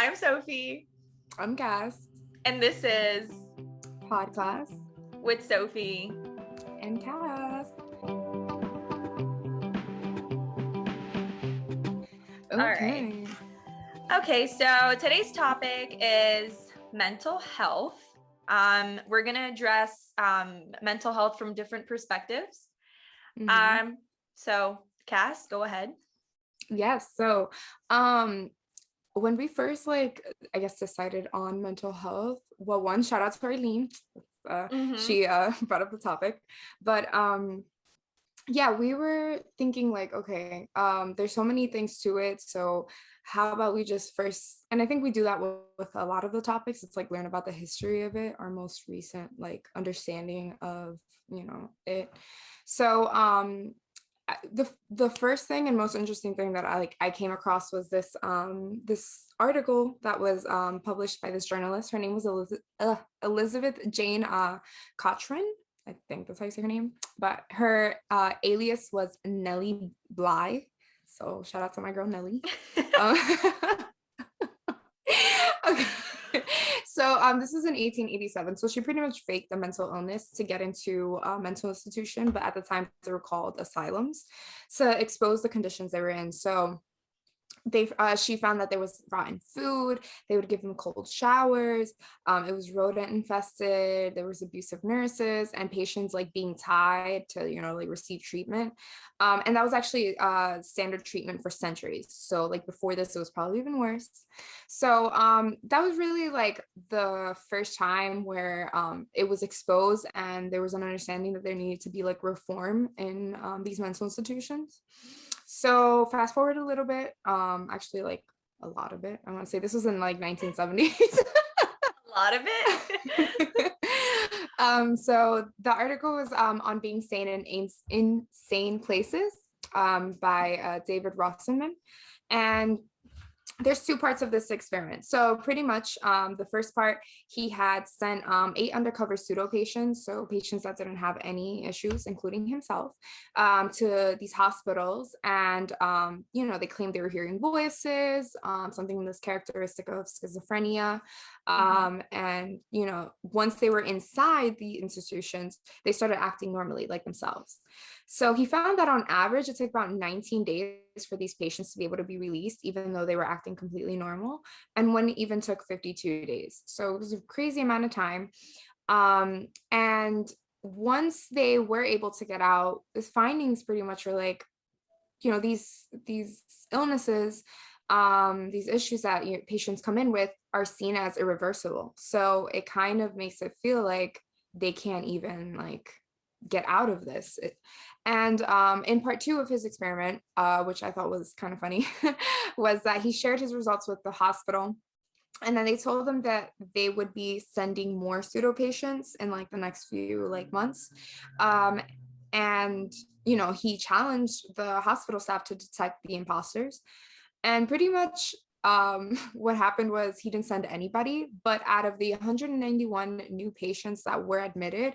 I'm Sophie. I'm Cass. And this is Podclass with Sophie and Cass. Okay. Okay, so today's topic is mental health. We're going to address mental health from different perspectives. So Cass, go ahead. Yes. So when we first decided on mental health, well, one, shout out to Arlene. She brought up the topic. But yeah, we were thinking like, okay, there's so many things to it. So how about we just first, and I think we do that with a lot of the topics. It's like learn about the history of it, our most recent like understanding of, it. So the first thing and most interesting thing that I came across was this article that was published by this journalist. Her name was Elizabeth Jane Cochran. I think that's how you say her name, but her alias was Nellie Bly. So shout out to my girl Nellie. Okay. So this was in 1887. So she pretty much faked a mental illness to get into a mental institution, but at the time they were called asylums, to expose the conditions they were in. So she found that there was rotten food. They would give them cold showers. It was rodent infested. There was abusive nurses and patients like being tied to, receive treatment. And that was actually standard treatment for centuries. So like before this, it was probably even worse. So that was really like the first time where it was exposed and there was an understanding that there needed to be like reform in these mental institutions. So fast forward a little bit, actually like a lot of it. I want to say this was in like 1970s. A lot of it. So the article was on being sane in insane places by David Rosenham. And there's two parts of this experiment. So pretty much the first part, he had sent 8 undercover pseudo patients, so patients that didn't have any issues, including himself, to these hospitals. And, they claimed they were hearing voices, something that's characteristic of schizophrenia. And, once they were inside the institutions, they started acting normally like themselves. So he found that on average, it took about 19 days for these patients to be able to be released, even though they were acting completely normal. And one even took 52 days. So it was a crazy amount of time. And once they were able to get out, the findings pretty much are like, these illnesses, these issues that patients come in with are seen as irreversible. So it kind of makes it feel like they can't even like get out of this. And in part 2 of his experiment, which I thought was kind of funny, was that he shared his results with the hospital. And then they told them that they would be sending more pseudo patients in like the next few like months. And, he challenged the hospital staff to detect the imposters. And pretty much what happened was he didn't send anybody, but out of the 191 new patients that were admitted,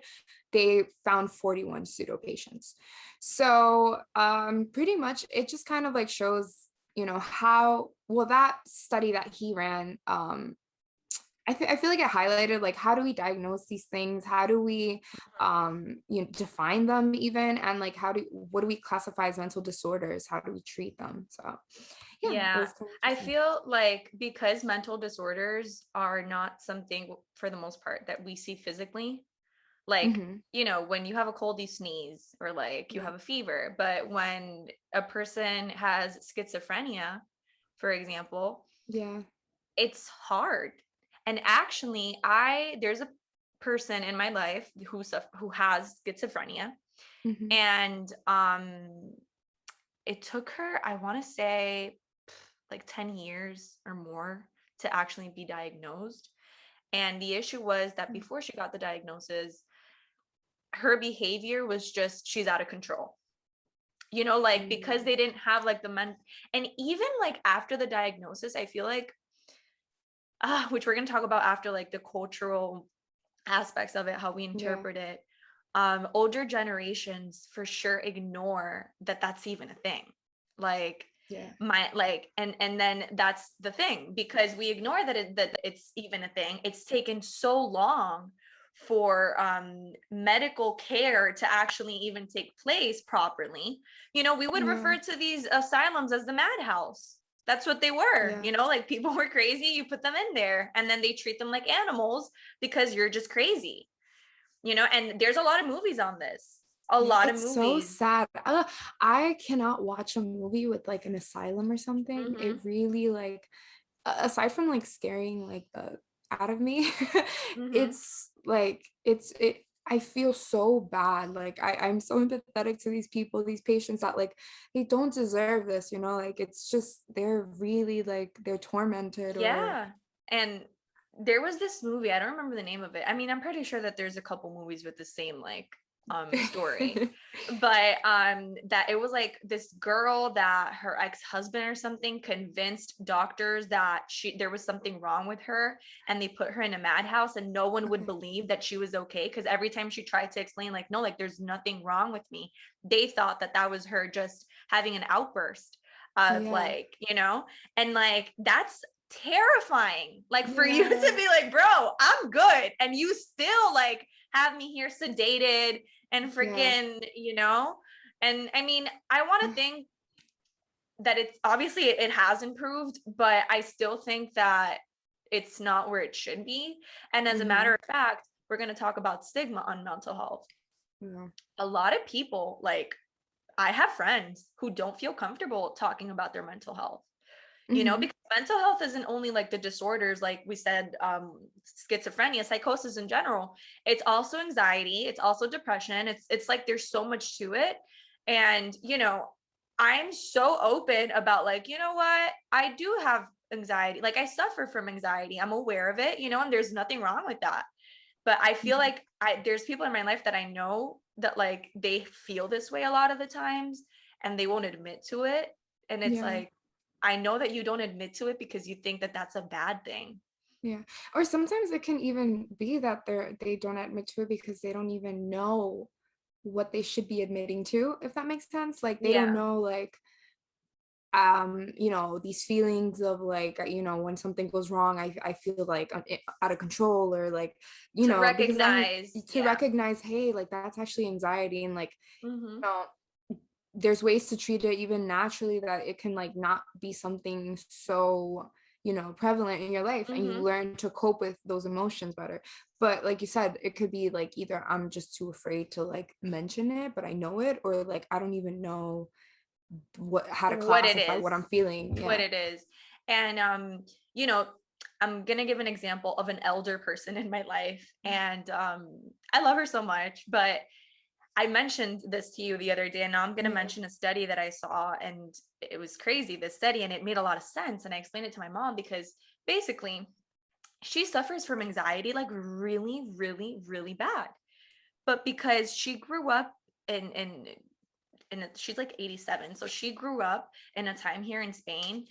they found 41 pseudo patients. So pretty much it just kind of like shows, how well that study that he ran, I feel like it highlighted like how do we diagnose these things, how do we define them even, and like what do we classify as mental disorders, how do we treat them? So yeah, I feel like because mental disorders are not something for the most part that we see physically, like when you have a cold you sneeze, or like you have a fever, but when a person has schizophrenia, for example, it's hard. And actually there's a person in my life who has schizophrenia, and it took her, I want to say like 10 years or more to actually be diagnosed. And the issue was that before she got the diagnosis, her behavior was just, she's out of control, because they didn't have like and even like after the diagnosis, I feel like which we're going to talk about after, like the cultural aspects of it, how we interpret it. Older generations for sure ignore that that's even a thing. Like My like, and then that's the thing, because we ignore that it's even a thing. It's taken so long for medical care to actually even take place properly. You know, we would refer to these asylums as the madhouse. That's what they were, you know, like people were crazy, you put them in there, and then they treat them like animals because you're just crazy, you know. And there's a lot of movies on this, a lot of It's so movies. sad. I cannot watch a movie with like an asylum or something. It really like, aside from like scaring like the out of me, it's like it I feel so bad. Like I'm so empathetic to these people, these patients that like they don't deserve this, you know, like it's just they're really like they're tormented or Yeah. And there was this movie, I don't remember the name of it. I mean, I'm pretty sure that there's a couple movies with the same like story. But that it was like this girl that her ex-husband or something convinced doctors that there was something wrong with her, and they put her in a madhouse, and no one would believe that she was okay, because every time she tried to explain like, no, like there's nothing wrong with me, they thought that that was her just having an outburst of like, you know. And like that's terrifying, like for you to be like, bro, I'm good, and you still like have me here sedated and freaking, you know. And I mean, I want to think that it's obviously it has improved, but I still think that it's not where it should be. And as a matter of fact, we're going to talk about stigma on mental health. A lot of people, like I have friends who don't feel comfortable talking about their mental health, you know, because mental health isn't only like the disorders, like we said, schizophrenia, psychosis in general. It's also anxiety, it's also depression. It's like there's so much to it. And you know, I'm so open about like, you know what, I do have anxiety, like I suffer from anxiety, I'm aware of it, you know, and there's nothing wrong with that. But I feel like there's people in my life that I know that like they feel this way a lot of the times, and they won't admit to it. And it's like, I know that you don't admit to it because you think that that's a bad thing. Yeah. Or sometimes it can even be that they don't admit to it because they don't even know what they should be admitting to, if that makes sense. Like they don't Yeah. know like you know, these feelings of like, you know, when something goes wrong, I feel like I'm out of control, or like, you To know, because I'm recognize. to Yeah. recognize, hey, like that's actually anxiety, and like, Mm-hmm. you know, there's ways to treat it even naturally that it can like not be something so, you know, prevalent in your life, and you Mm-hmm. learn to cope with those emotions better. But like you said, it could be like either I'm just too afraid to like mention it, but I know it, or like I don't even know how to What it classify what is. I'm feeling. What Yeah. it is. And you know, I'm gonna give an example of an elder person in my life. And I love her so much, but I mentioned this to you the other day, and now I'm going to Yeah. mention a study that I saw, and it was crazy, this study, and it made a lot of sense. And I explained it to my mom because basically she suffers from anxiety, like really, really, really bad. But because she grew up she's like 87. So she grew up in a time here in Spain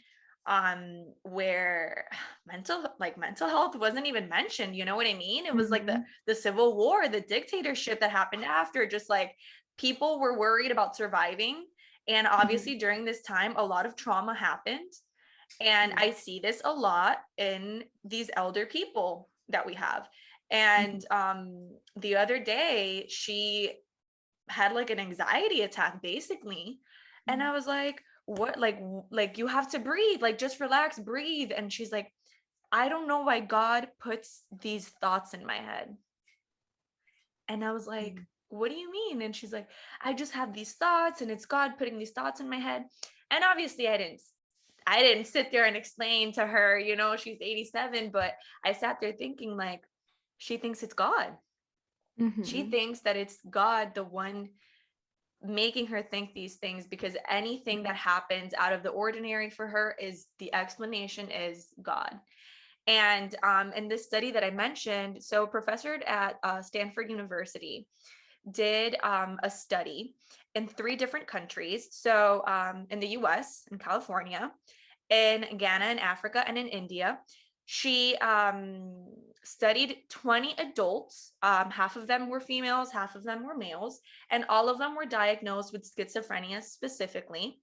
where mental health wasn't even mentioned, you know what I mean? It was like the civil war, the dictatorship that happened after, just like people were worried about surviving. And obviously during this time a lot of trauma happened, and I see this a lot in these elder people that we have. And the other day she had like an anxiety attack basically, and I was like, what, like you have to breathe, like just relax, breathe. And she's like, I don't know why God puts these thoughts in my head. And I was like, what do you mean? And she's like, I just have these thoughts, and it's God putting these thoughts in my head. And obviously I didn't sit there and explain to her, you know, she's 87, but I sat there thinking like, she thinks it's God. She thinks that it's God, the one making her think these things, because anything that happens out of the ordinary for her, is the explanation is God. And in this study that I mentioned, so a professor at Stanford University did a study in 3 different countries. So in the US, in California, in Ghana, in Africa, and in India. She studied 20 adults. Half of them were females, half of them were males, and all of them were diagnosed with schizophrenia specifically.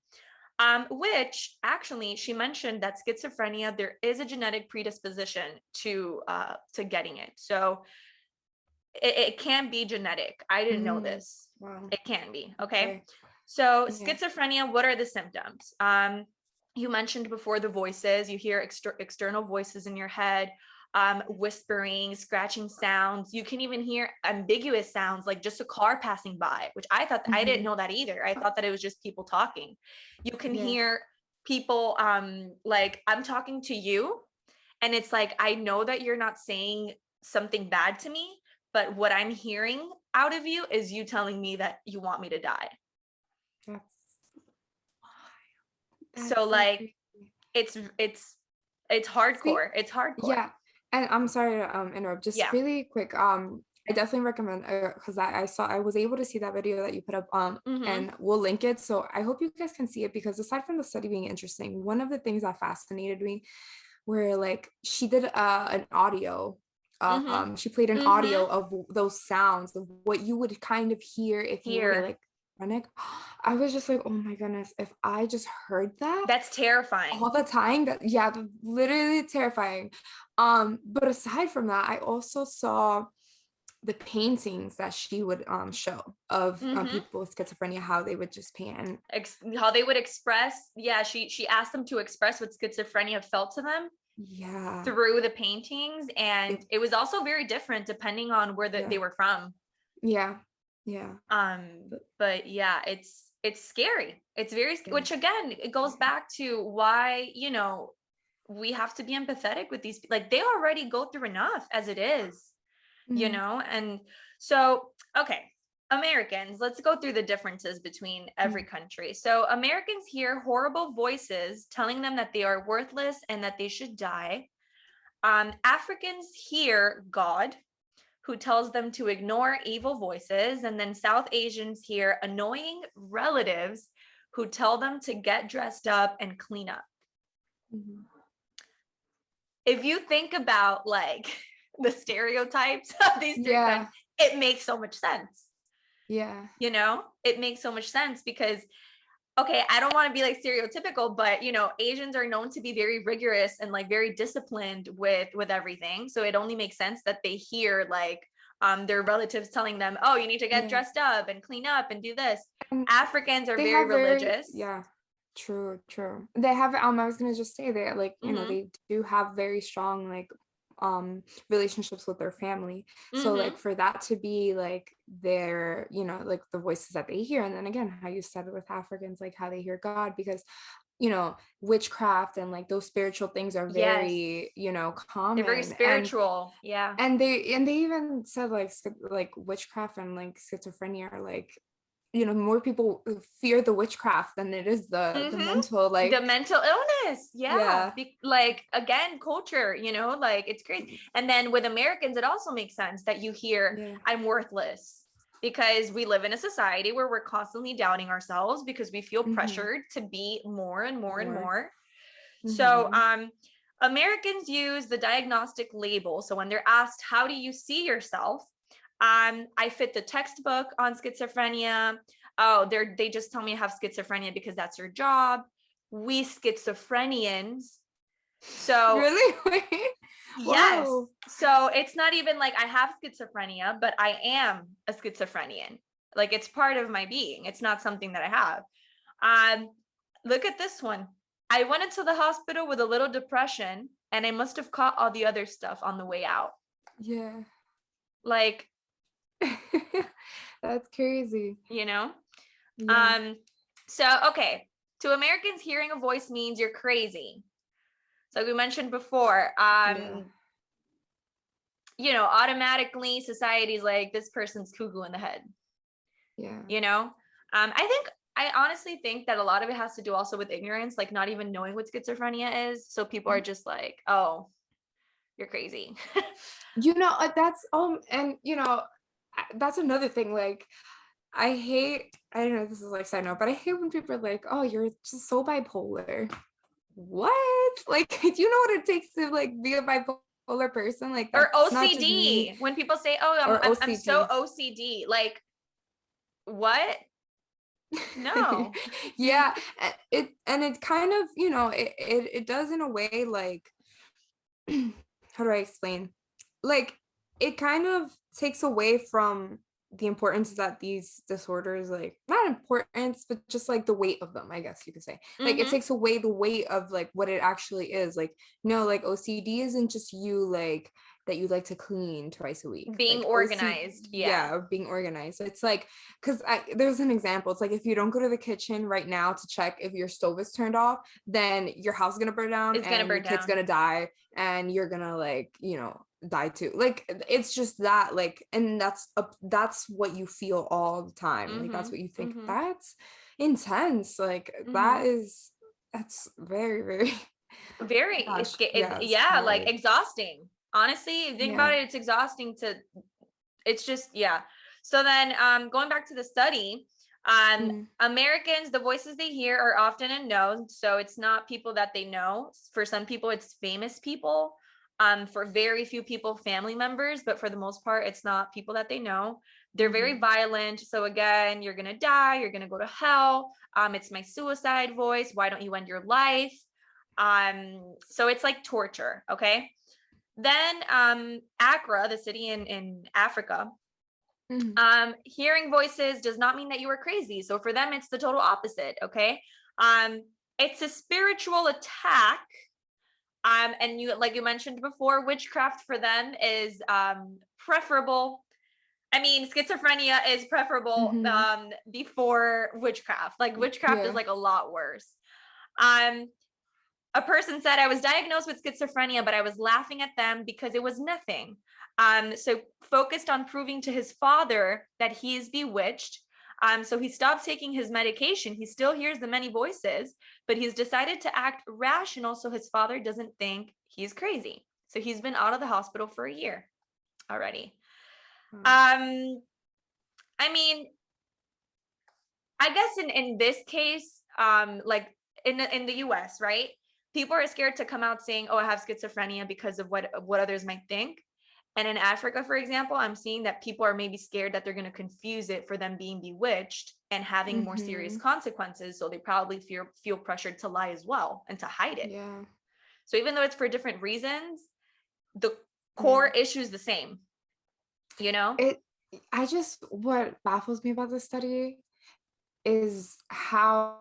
Which actually she mentioned that schizophrenia, there is a genetic predisposition to getting it. So it can be genetic. I didn't know this. Wow. It can be. Okay. So Yeah. schizophrenia, what are the symptoms? You mentioned before the voices. You hear external voices in your head, whispering, scratching sounds. You can even hear ambiguous sounds, like just a car passing by, which I thought, I didn't know that either. I thought that it was just people talking. You can hear people, like I'm talking to you, and it's like, I know that you're not saying something bad to me, but what I'm hearing out of you is you telling me that you want me to die. That's so like it's hardcore. It's hardcore. Yeah. And I'm sorry to interrupt, just really quick. I definitely recommend, because I was able to see that video that you put up, and we'll link it. So I hope you guys can see it, because aside from the study being interesting, one of the things that fascinated me where like she did an audio, she played an audio of those sounds of what you would kind of hear if you were like schizophrenic. I was just like, oh my goodness, if I just heard that, that's terrifying all the time. Literally terrifying. But aside from that, I also saw the paintings that she would show of people with schizophrenia, how they would just paint and how they would express. She asked them to express what schizophrenia felt to them through the paintings, and it was also very different depending on where they were from. But yeah, it's scary. It's very scary, which again, it goes back to why, you know, we have to be empathetic with these, like they already go through enough as it is, you know. And so, okay, Americans, let's go through the differences between every country. So Americans hear horrible voices telling them that they are worthless and that they should die. Africans hear God, who tells them to ignore evil voices. And then South Asians hear annoying relatives who tell them to get dressed up and clean up. If you think about like the stereotypes of these three countries, it makes so much sense. You know, it makes so much sense because, okay, I don't want to be like stereotypical, but you know, Asians are known to be very rigorous and like very disciplined with everything. So it only makes sense that they hear like their relatives telling them, oh, you need to get dressed up and clean up and do this. And Africans are very religious. True. They have I was gonna just say that, like, you know, they do have very strong like relationships with their family. So like for that to be like their, you know, like the voices that they hear, and then again how you said it with Africans, like how they hear God, because you know, witchcraft and like those spiritual things are very, you know, common. They're very spiritual. And they even said like witchcraft and like schizophrenia are like, you know, more people fear the witchcraft than it is the mental, like the mental illness. Like again, culture, you know, like it's crazy. And then with Americans, it also makes sense that you hear I'm worthless, because we live in a society where we're constantly doubting ourselves because we feel pressured to be more and more and more. So Americans use the diagnostic label. So when they're asked, how do you see yourself? I fit the textbook on schizophrenia. Oh, they just tell me I have schizophrenia because that's your job. We schizophrenians. So really? yes. Wow. So it's not even like I have schizophrenia, but I am a schizophrenian. Like it's part of my being. It's not something that I have. Look at this one. I went into the hospital with a little depression, and I must have caught all the other stuff on the way out. Like that's crazy, you know. So okay, to Americans, hearing a voice means you're crazy. So like we mentioned before, you know, automatically society's like, this person's cuckoo in the head. You know, I honestly think that a lot of it has to do also with ignorance, like not even knowing what schizophrenia is. So people are just like, oh, you're crazy. You know, that's and you know, that's another thing. Like, I don't know if this is like side note, but I hate when people are like, oh, you're just so bipolar. What? Like, do you know what it takes to like be a bipolar person? Like, or OCD. When people say, oh, I'm so OCD, like, what? No. Yeah, it kind of, it does in a way like how do I explain? Like it kind of takes away from the importance that these disorders, like not importance, but just like the weight of them, I guess you could say. Like it Mm-hmm. takes away the weight of like what it actually is. Like, no, like OCD isn't just you like that you like to clean twice a week. Being Like OCD, organized. Yeah. yeah, being organized. It's like, because there's an example. It's like if you don't go to the kitchen right now to check if your stove is turned off, then your house is gonna burn down It's gonna and your burn kid's down. gonna die and you're gonna like, die too. Like it's just that, like, and that's what you feel all the time. Like that's Mm-hmm. what you think. Mm-hmm. That's intense. Like Mm-hmm. that's very, very Very, gosh, it's yeah, it's yeah, like hard. exhausting. Honestly, think about Yeah. it, it's exhausting to, it's just, yeah. So then going back to the study, Mm, Americans, the voices they hear are often unknown. So it's not people that they know. For some people, it's famous people. For very few people, family members, but for the most part, it's not people that they know. They're very mhm. violent. So again, you're gonna die, you're gonna go to hell. It's my suicide voice. Why don't you end your life? So it's like torture. Okay. Then Accra, the city in Africa, Mhm. hearing voices does not mean that you are crazy. So for them, it's the total opposite. Okay. Um, it's a spiritual attack. And you, like you mentioned before, witchcraft for them is preferable. I mean, schizophrenia is preferable Mhm. before witchcraft. Like witchcraft is Yeah. like a lot worse. Um, a person said, I was diagnosed with schizophrenia, but I was laughing at them because it was nothing. So focused on proving to his father that he is bewitched. So he stopped taking his medication. He still hears the many voices, but he's decided to act rational so his father doesn't think he's crazy. So he's been out of the hospital for a year already. Wow. Um, I mean, I guess in this case, like in the US, right? People are scared to come out saying, "Oh, I have schizophrenia," because of what others might think. And in Africa, for example, I'm seeing that people are maybe scared that they're going to confuse it for them being bewitched and having more serious Mhm. consequences. So they probably feel pressured to lie as well and to hide it. Yeah. So even though it's for different reasons, the core Yeah. issue is the same, you know? It I just what baffles me about this study is how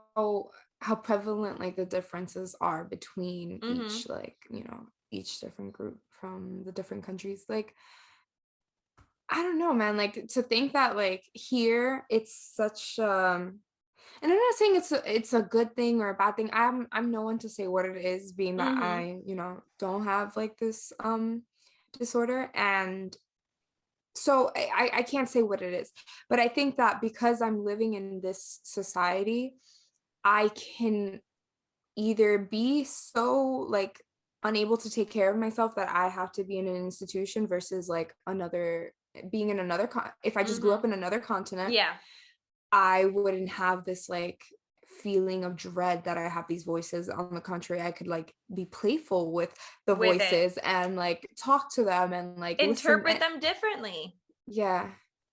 prevalent like the differences are between Mm-hmm. each, like, each different group from the different countries. Like, I don't know, man, like to think that like here it's such and I'm not saying it's a good thing or a bad thing. I'm no one to say what it is, being that Mm-hmm. I, don't have like this disorder. And so I can't say what it is, but I think that because I'm living in this society, I can either be so like unable to take care of myself that I have to be in an institution versus like another being in another if I just grew Mm-hmm. up in another continent, Yeah. I wouldn't have this like feeling of dread that I have these voices. On the contrary, I could like be playful with the With it. voices and like talk to them and like listen. Interpret them differently. Yeah,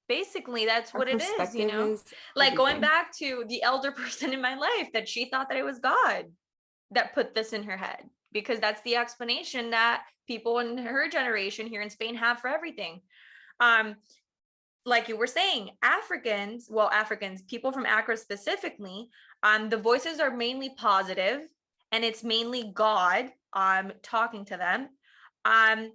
Basically, that's our what it is, you perspective know? is Like going everything. back to the elder person in my life that she thought that it was God that put this in her head, because that's the explanation that people in her generation here in Spain have for everything. Um, like you were saying, Africans, people from Accra specifically, the voices are mainly positive, and it's mainly God talking to them.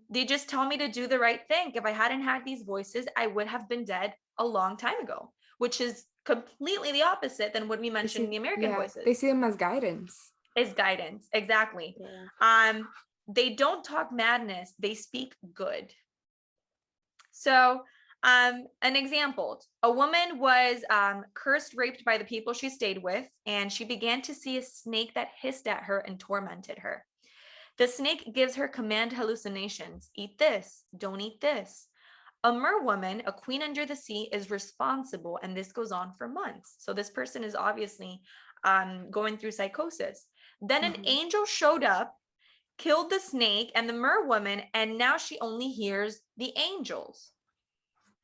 They just tell me to do the right thing. If I hadn't had these voices, I would have been dead a long time ago, which is completely the opposite than what we They mentioned in see, the American yeah, they voices. see them as guidance. Is guidance. Exactly. Yeah. Um, they don't talk madness, they speak good. So, an example, a woman was cursed, raped by the people she stayed with, and she began to see a snake that hissed at her and tormented her. The snake gives her command hallucinations: eat this, don't eat this. A merwoman, a queen under the sea, is responsible, and this goes on for months. So this person is obviously going through psychosis. Then an Mhm. angel showed up, killed the snake and the merwoman, and now she only hears the angels.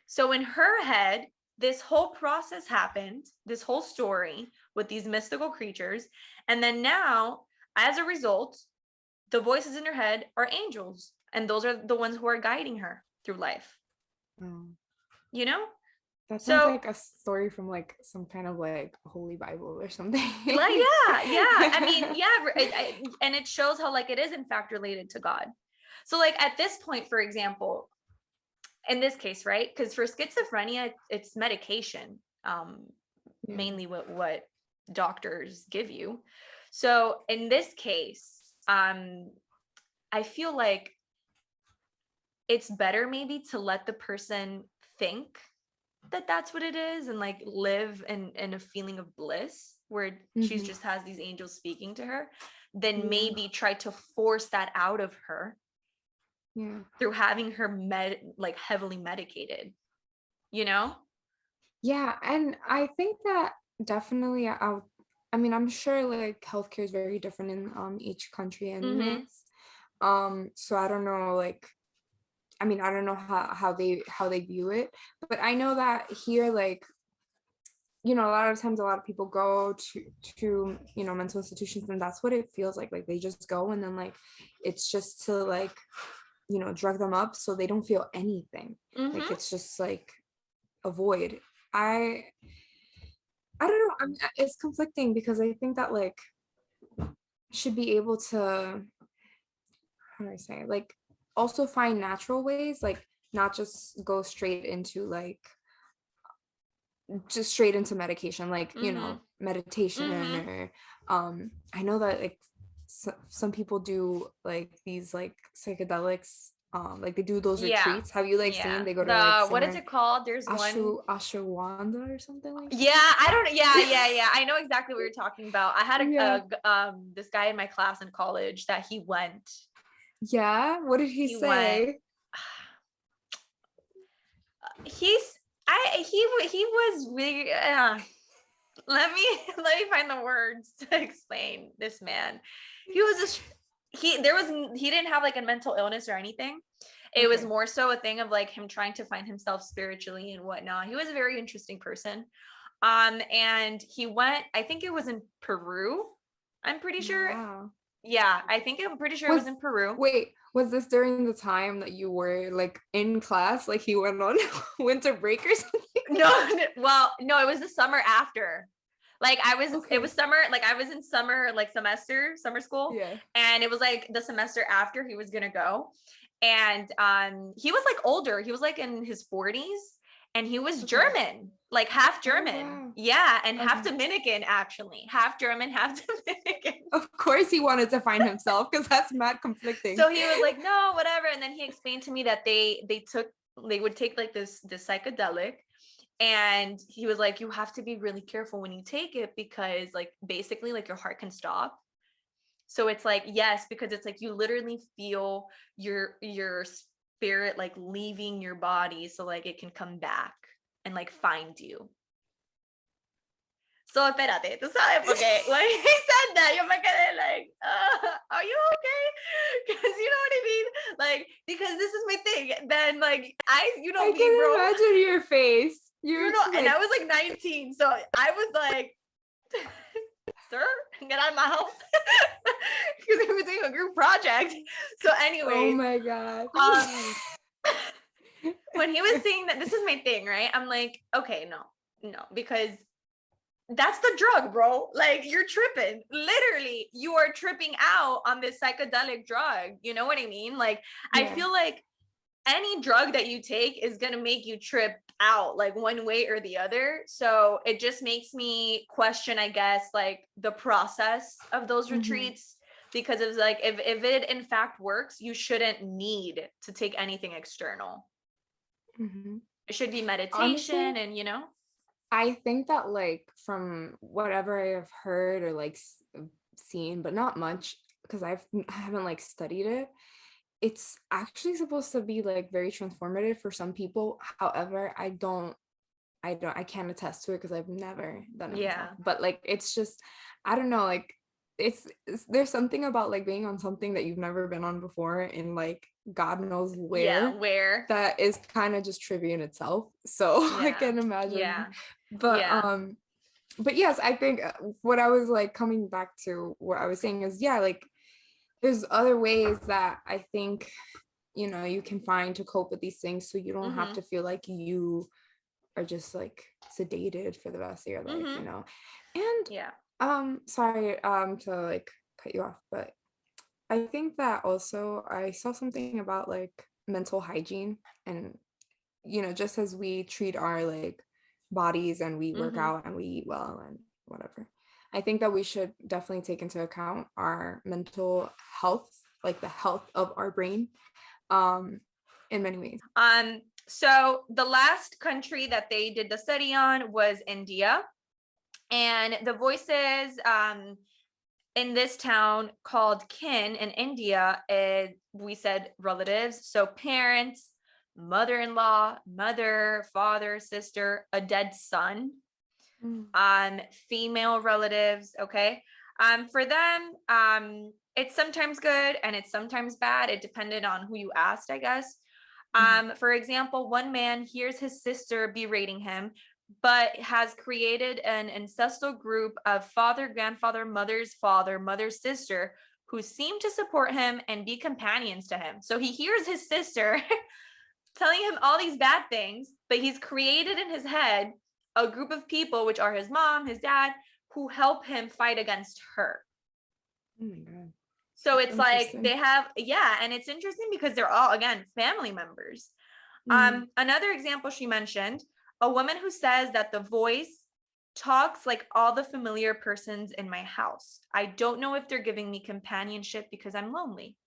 So in her head, this whole process happened, this whole story with these mystical creatures, and then now, as a result, the voices in her head are angels, and those are the ones who are guiding her through life. You know? That sounds like a story from like some kind of like Holy Bible or something. Like, yeah. I mean, and it shows how like it is in fact related to God. So like at this point, for example, in this case, right? Because for schizophrenia, it's medication, mainly what doctors give you. So in this case, I feel like it's better maybe to let the person think that that's what it is and like live in a feeling of bliss where she just has these angels speaking to her, than maybe try to force that out of her through having her like heavily medicated, you know? Yeah, and I think that definitely I mean, I'm sure like healthcare is very different in each country anyways. So I don't know, like, I mean, I don't know how they view it, but I know that here, like, you know, a lot of times a lot of people go to you know, mental institutions, and that's what it feels like they just go, and then like it's just to like, you know, drug them up so they don't feel anything. Like it's just like a void. I don't know. I mean, it's conflicting because I think that like should be able to, how do I say, like also find natural ways, like not just go straight into like just straight into medication, like you know, meditation or I know that like some people do like these like psychedelics, like they do those retreats. Have you like seen they go to like what is it called? There's Ashwanda or something like that? I don't yeah. I know exactly what you're talking about. I had this guy in my class in college that he went. Yeah, what did he say? He was really let me find the words to explain this man. He was just he didn't have like a mental illness or anything. It was more so a thing of like him trying to find himself spiritually and whatnot. He was a very interesting person. And he went, I think it was in Peru. I'm pretty sure. Wow. Yeah, I'm pretty sure it was in Peru. Wait, was this during the time that you were like in class? Like he went on winter break or something? No, it was the summer after. Like it was summer, like I was in summer, like summer school. Yeah. And it was like the semester after he was gonna go. And he was like older. He was like in his 40s. And he was German, like half German. Oh, wow. Yeah, and half Dominican, actually. Half German, half Dominican. Of course he wanted to find himself because that's mad conflicting. So he was like, no, whatever. And then he explained to me that they would take like this psychedelic. And he was like, you have to be really careful when you take it because like basically like your heart can stop. So it's like, yes, because it's like you literally feel your spirit like leaving your body so like it can come back and like find you. So espérate, tú sabes, porque when he said that, yo me quedé like, are you okay? Because you know what I mean? Like, because this is my thing. Then like, I can imagine your face. And I was like 19. So I was like, sir, get out of my house. Because we were doing a group project. So anyway. Oh my God. When he was saying that, this is my thing, right? I'm like, okay, no, because that's the drug, bro. Like you're tripping. Literally, you are tripping out on this psychedelic drug. You know what I mean? Like, I feel like any drug that you take is going to make you trip out like one way or the other. So it just makes me question, I guess, like the process of those retreats, because it's like, if it in fact works, you shouldn't need to take anything external. It should be meditation. Honestly, and you know, I think that like from whatever I have heard or like seen, but not much because I haven't like studied it, it's actually supposed to be like very transformative for some people. However, I can't attest to it because I've never done it myself. But like it's just, I don't know, like it's there's something about like being on something that you've never been on before and like God knows Yeah, where, where. that is kind of just trivia in itself. So I Yeah. can imagine. Yeah. But Yeah. but yes, I think what I was like coming back to what I was saying is, yeah, like there's other ways that I think, you know, you can find to cope with these things, so you don't have to feel like you are just like sedated for the rest of your life, you know. And Yeah. sorry to like cut you off, but I think that also I saw something about like mental hygiene, and you know, just as we treat our like bodies and we work out and we eat well and whatever, I think that we should definitely take into account our mental health, like the health of our brain, in many ways. So the last country that they did the study on was India, and the voices in this town called kin in India, we said relatives, so parents, mother-in-law, mother, father, sister, a dead son, female relatives. Okay. For them, it's sometimes good and it's sometimes bad. It depended on who you asked, I guess. For example, one man hears his sister berating him, but has created an ancestral group of father, grandfather, mother's sister, who seem to support him and be companions to him. So he hears his sister telling him all these bad things, but he's created in his head a group of people, which are his mom, his dad, who help him fight against her. Oh my God. So That's it's like they interesting. have, yeah, and it's interesting because they're all, again, family members. Another example she mentioned, a woman who says that the voice talks like all the familiar persons in my house. I don't know if they're giving me companionship because I'm lonely.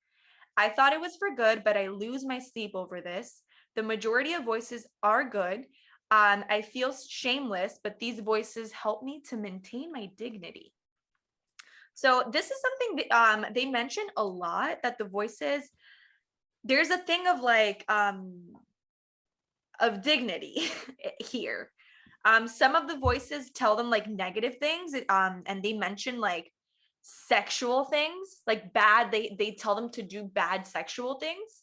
I thought it was for good, but I lose my sleep over this. The majority of voices are good. I feel shameless, but these voices help me to maintain my dignity. So this is something that, they mention a lot, that the voices, there's a thing of like of dignity here. Some of the voices tell them like negative things, and they mention like sexual things, like bad. They tell them to do bad sexual things.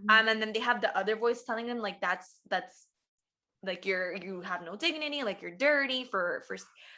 And then they have the other voice telling them like that's like you have no dignity, like you're dirty for.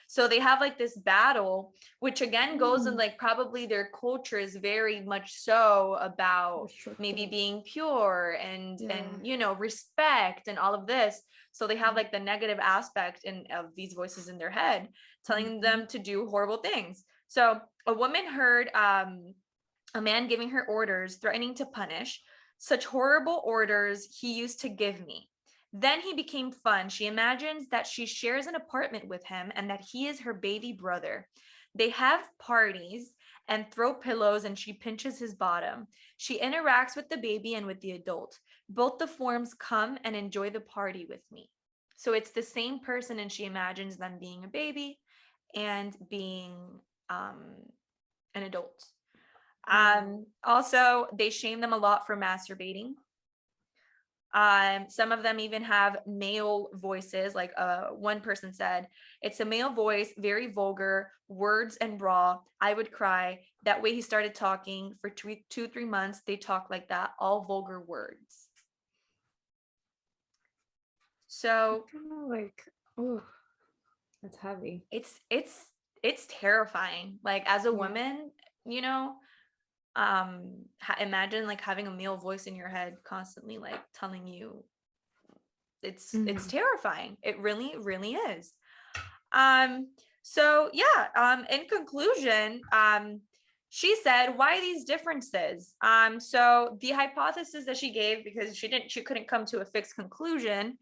So they have like this battle, which again goes in like probably their culture is very much so about maybe being pure and you know, respect and all of this. So they have like the negative aspect of these voices in their head telling them to do horrible things. So a woman heard a man giving her orders, threatening to punish. Such horrible orders he used to give me. Then he became fun. She imagines that she shares an apartment with him and that he is her baby brother. They have parties and throw pillows, and she pinches his bottom. She interacts with the baby and with the adult. Both the forms come and enjoy the party with me. So it's the same person, and she imagines them being a baby and being an adult. Also, they shame them a lot for masturbating. Some of them even have male voices. Like one person said, it's a male voice, very vulgar, words and raw. I would cry. That way he started talking for 3 months. They talk like that, all vulgar words. So Kind of like, oh, that's heavy. It's terrifying. Like as a woman, you know, imagine like having a male voice in your head constantly like telling you. It's terrifying. It really really is. So yeah, in conclusion, she said, why these differences? So the hypothesis that she gave, because she couldn't come to a fixed conclusion.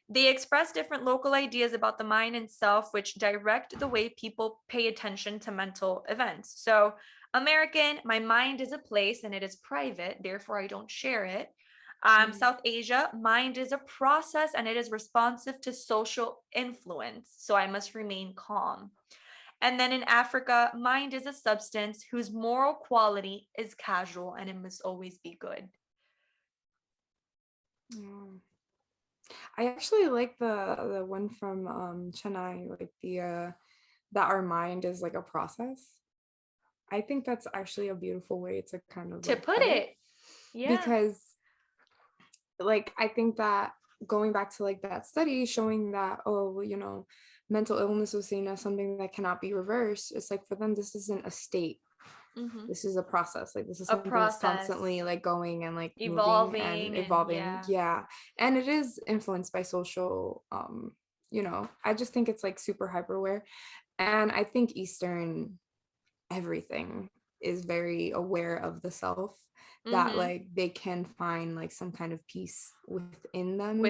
They express different local ideas about the mind and self, which direct the way people pay attention to mental events. So American, my mind is a place and it is private, therefore I don't share it. South Asia, mind is a process and it is responsive to social influence, so I must remain calm. And then in Africa, mind is a substance whose moral quality is casual and it must always be good. I actually like the one from Chennai, like the that our mind is like a process. I think that's actually a beautiful way to kind of To like put put it. it. because like I think that going back to like that study showing that, oh, you know, mental illness was seen as something that cannot be reversed, it's like for them this isn't a state, this is a process, like this is something that's constantly like going and like moving and evolving. And it is influenced by social you know, I just think it's like super hyperware. And I think Eastern everything is very aware of the self, that like they can find like some kind of peace within them,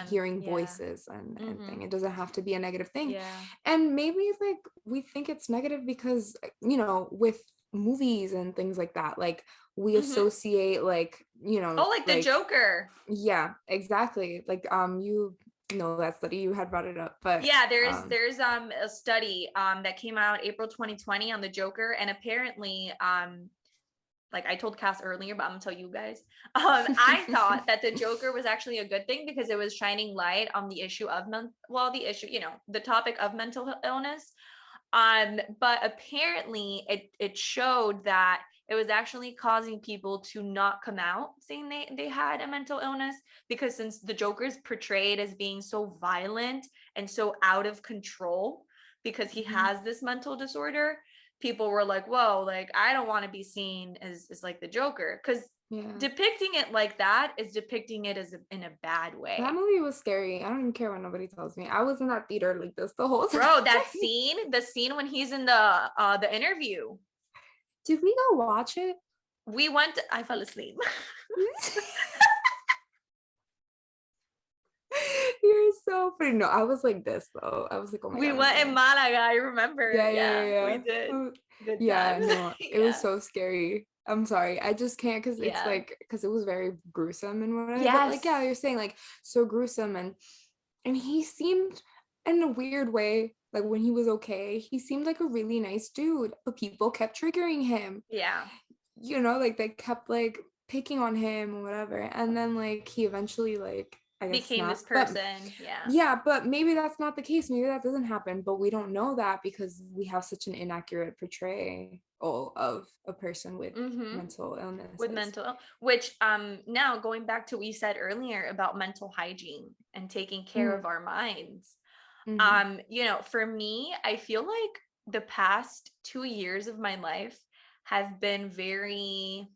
hearing voices and thing. It doesn't have to be a negative thing. And maybe like we think it's negative because, you know, with movies and things like that, like we associate like, you know, like the Joker. Yeah, exactly. Like you know that study, you had brought it up, but there's a study that came out April 2020 on the Joker, and apparently like I told Cass earlier, but I'm gonna tell you guys, I thought that the Joker was actually a good thing because it was shining light on the issue of the topic of mental illness, but apparently it showed that it was actually causing people to not come out saying they had a mental illness, because since the Joker is portrayed as being so violent and so out of control because he has this mental disorder, people were like, whoa, like I don't want to be seen as like the Joker, because depicting it like that is depicting it as in a bad way. That movie was scary. I don't even care what nobody tells me. I was in that theater like this the whole time. Bro, the scene when he's in the interview. Did we go watch it? We went. I fell asleep. You're so funny. No, I was like this though. I was like, oh my God. We went in Malaga. I remember. Yeah. We did. Good times. No, it was so scary. I'm sorry. I just can't, because it's like, because it was very gruesome and whatever. But like, you're saying like so gruesome, and he seemed in a weird way, like when he was okay, he seemed like a really nice dude, but people kept triggering him. You know, like they kept like picking on him or whatever, and then like he eventually like I guess became this person. But maybe that's not the case. Maybe that doesn't happen, but we don't know that because we have such an inaccurate portrayal of a person with mental illness. Which now going back to what you said earlier about mental hygiene and taking care of our minds. You know, for me, I feel like the past 2 years of my life have been very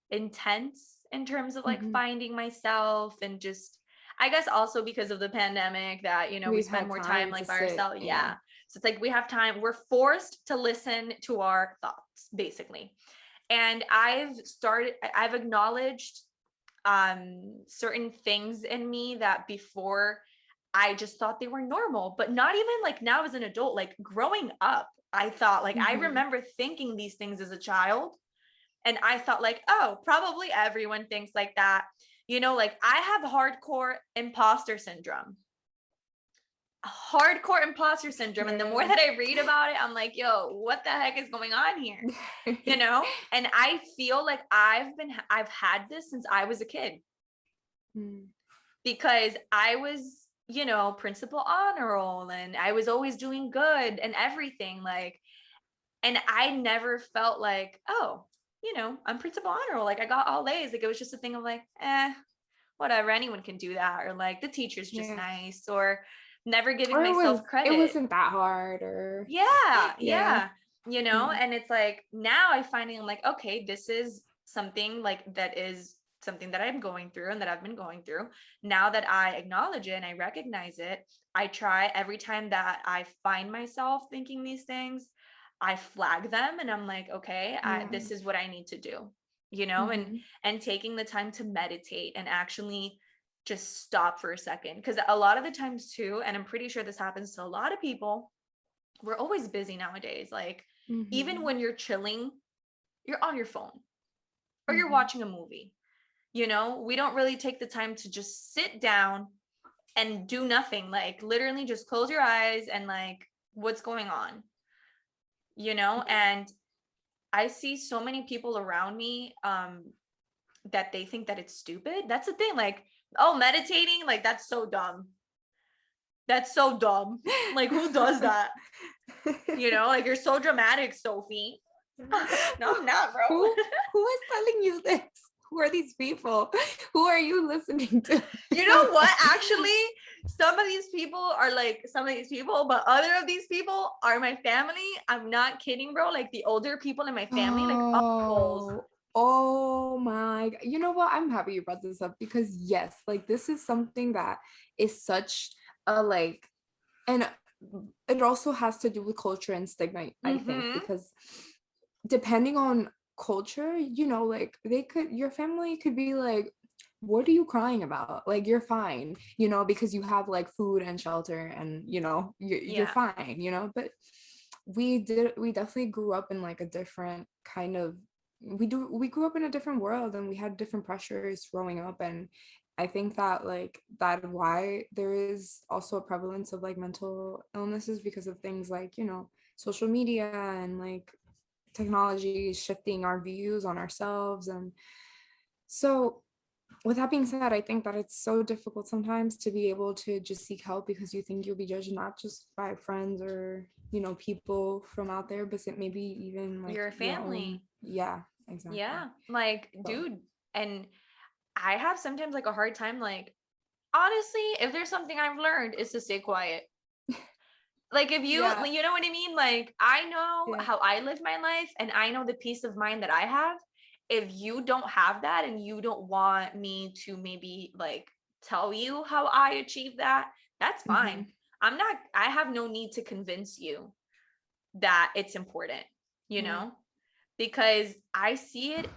intense in terms of like finding myself, and just I guess also because of the pandemic that, you know, we spend more time like by ourselves. So it's like we have time, we're forced to listen to our thoughts basically. And I've acknowledged certain things in me that before I just thought they were normal, but not even like now as an adult. Like growing up, I thought like I remember thinking these things as a child. And I thought like, oh, probably everyone thinks like that. You know, like I have hardcore imposter syndrome. And the more that I read about it, I'm like, yo, what the heck is going on here? You know? And I feel like I've had this since I was a kid. Because I was, you know, principal honor roll, and I was always doing good and everything, like, and I never felt like, oh, you know, I'm principal honor roll, like I got all A's. Like it was just a thing of like, whatever, anyone can do that, or like the teacher's just nice, or never giving myself credit. It wasn't that hard, or you know. And it's like now I finally am like, okay, this is something like that is something that I'm going through and that I've been going through. Now that I acknowledge it and I recognize it, I try every time that I find myself thinking these things, I flag them and I'm like, okay, this is what I need to do, you know, and taking the time to meditate and actually just stop for a second. Because a lot of the times too, and I'm pretty sure this happens to a lot of people, we're always busy nowadays. Like even when you're chilling, you're on your phone or you're watching a movie, you know. We don't really take the time to just sit down and do nothing, like literally just close your eyes and like, what's going on, you know. And I see so many people around me that they think that it's stupid. That's the thing, like, oh, meditating, like that's so dumb. That's so dumb. Like who does that? You know, like you're so dramatic, Sophie. No, I'm not, bro. Who is telling you this? who are these people? Who are you listening to? You know what? Actually, some of these people are like some of these people, but other of these people are my family. I'm not kidding, bro. Like the older people in my family, like uncles. Oh my God. You know what? I'm happy you brought this up because yes, like this is something that is such a like, and it also has to do with culture and stigma, I think, because depending on culture, you know, like your family could be like, what are you crying about? Like, you're fine, you know, because you have like food and shelter and, you know, you're fine, you know, but we definitely grew up in like a different kind of, we grew up in a different world and we had different pressures growing up. And I think that like that why there is also a prevalence of like mental illnesses because of things like, you know, social media and like technology shifting our views on ourselves. And so with that being said, I think that it's so difficult sometimes to be able to just seek help because you think you'll be judged not just by friends or, you know, people from out there, but maybe even like Your family. Yeah, exactly. Yeah. Like, dude, and I have sometimes like a hard time, like, honestly, if there's something I've learned is to stay quiet. Like if you you know what I mean? Like I know how I live my life and I know the peace of mind that I have. If you don't have that and you don't want me to maybe like tell you how I achieve that, that's fine. I have no need to convince you that it's important, you know? Because I see it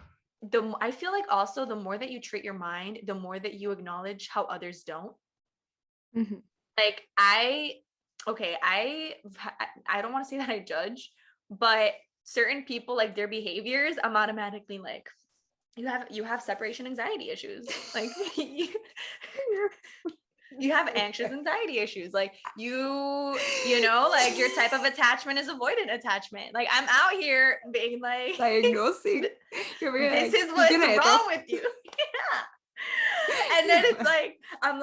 I feel like also the more that you treat your mind, the more that you acknowledge how others don't. Like okay, I don't want to say that I judge, but certain people like their behaviors, I'm automatically like, you have separation anxiety issues. Like you have anxious anxiety issues. Like you know, like your type of attachment is avoidant attachment. Like I'm out here being like diagnosing. This is what's wrong with you. Yeah. And then it's like I'll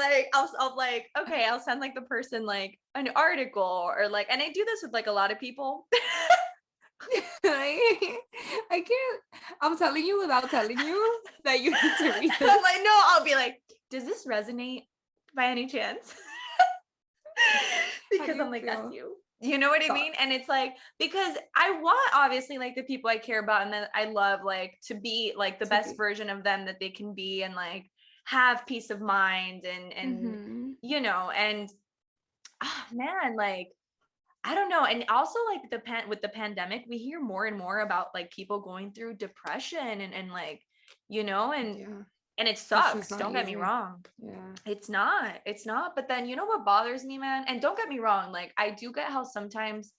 like, okay, I'll send like the person like an article or like, and I do this with like a lot of people. I can't. I'm telling you without telling you that you need to read this. I'm like, no, I'll be like, does this resonate by any chance? Because I'm like, feel? That's you. You know what I mean? And it's like, because I want obviously like the people I care about and that I love like to be like the best version of them that they can be and like have peace of mind and you know, and man, like I don't know. And also like with the pandemic, we hear more and more about like people going through depression and like, you know, and it sucks. Don't get me wrong. Yeah. It's not. But then you know what bothers me, man? And don't get me wrong, like I do get how sometimes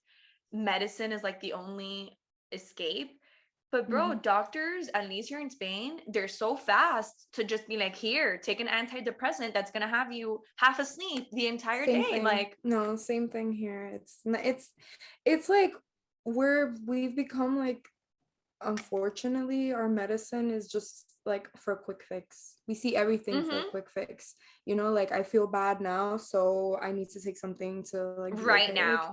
medicine is like the only escape. But bro, doctors, at least here in Spain, they're so fast to just be like, here, take an antidepressant that's gonna have you half asleep the entire day. Thing. Like no, same thing here. It's like we've become like, unfortunately, our medicine is just like for a quick fix. We see everything for a quick fix. You know, like I feel bad now, so I need to take something to like right now.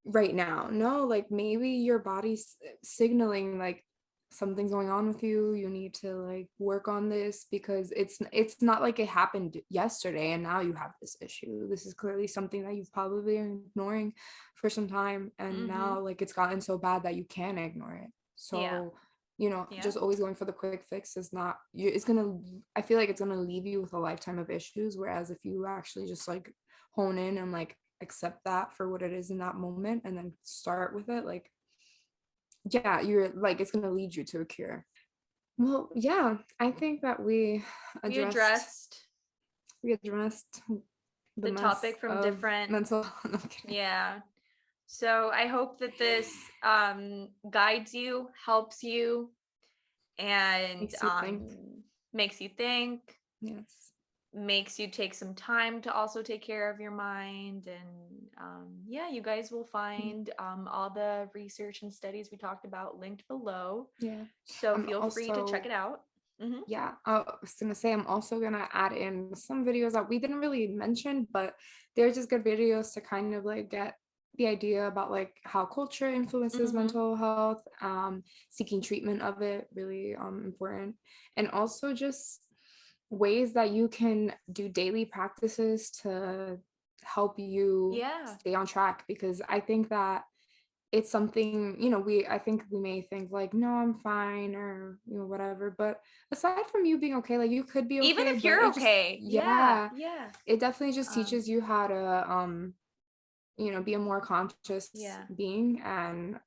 Like, right now. No, like maybe your body's signaling like something's going on with you. You need to like work on this because it's not like it happened yesterday and now you have this issue. This is clearly something that you've probably been ignoring for some time, and now like it's gotten so bad that you can't ignore it. So you know, just always going for the quick fix is not I feel like it's gonna leave you with a lifetime of issues, whereas if you actually just like hone in and like accept that for what it is in that moment and then start with it, like you're like, it's gonna lead you to a cure. Well, yeah, I think that we addressed the topic from different mental So I hope that this guides you, helps you, and makes you think. Yes. Makes you take some time to also take care of your mind. And you guys will find all the research and studies we talked about linked below. Yeah. So feel free to check it out. Yeah, I was gonna say I'm also gonna add in some videos that we didn't really mention, but they're just good videos to kind of like get the idea about like how culture influences mental health, seeking treatment of it, really important. And also just ways that you can do daily practices to help you stay on track, because I think that it's something, you know, I think we may think like, no, I'm fine, or, you know, whatever, but aside from you being okay, like you could be okay, even if you're okay. Yeah. It definitely just teaches you how to you know, be a more conscious being. And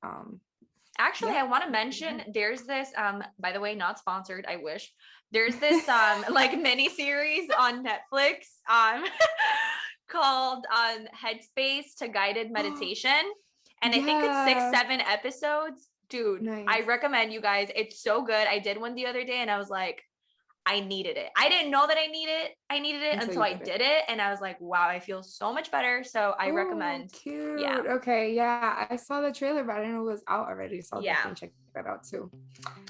actually, I want to mention there's this by the way, not sponsored, I wish. There's this like mini series on Netflix called Headspace to Guided Meditation, and I think it's 6-7 episodes. Dude, I recommend you guys. It's so good. I did one the other day and I was like, I needed it. I didn't know that I needed it until I did it. And I was like, wow, I feel so much better. So I recommend. Cute. Yeah. Okay. Yeah. I saw the trailer, but I didn't know it was out already. So I'll definitely check that out too.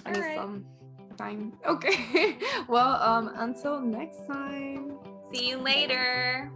I need some time. Okay. Well, until next time. See you later.